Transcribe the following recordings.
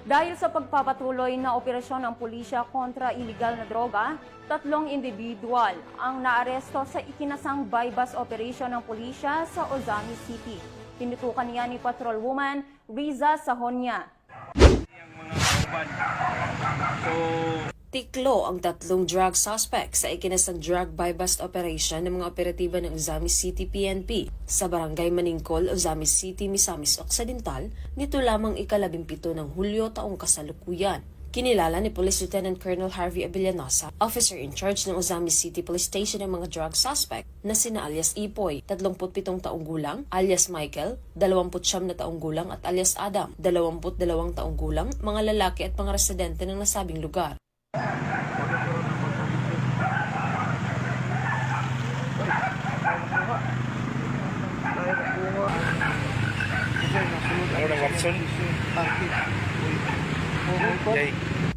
Dahil sa pagpapatuloy na operasyon ng pulisya kontra iligal na droga, 3 individual ang naaresto sa ikinasang bypass operation ng pulisya sa Ozami City. Tinutukan niya ni Patrolwoman Riza Sahonia. Tiklo ang 3 drug suspects sa ikinasang drug buy-bust operation ng mga operatiba ng Ozami City PNP sa Barangay Maningkol, Ozami City, Misamis Occidental nito lamang ika-17 ng Hulyo taong kasalukuyan. Kinilala ni Police Lieutenant Colonel Harvey Abellanosa, officer in charge ng Ozami City Police Station ng mga drug suspect na sina alias Ipoy, 37 taong gulang, alias Michael, 29 na taong gulang at alias Adam, 22 taong gulang, mga lalaki at mga residente ng nasabing lugar.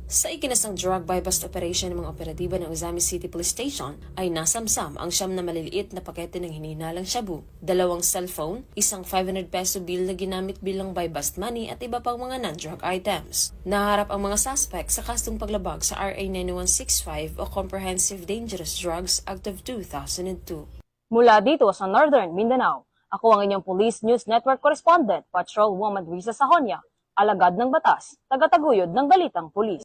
Sa ikinasang drug buy-bust operation ng mga operatiba ng Ozami City Police Station ay nasamsam ang 9 na maliliit na pakete ng hinihinalang shabu, 2 cellphone, isang 500 peso bill na ginamit bilang buy-bust money at iba pang mga non-drug items. Naharap ang mga suspect sa kasong paglabag sa RA 9165 o Comprehensive Dangerous Drugs Act of 2002. Mula dito sa Northern Mindanao, ako ang inyong Police News Network Correspondent, Patrolwoman Riza Sahonia, alagad ng batas, tagataguyod ng balitang pulis.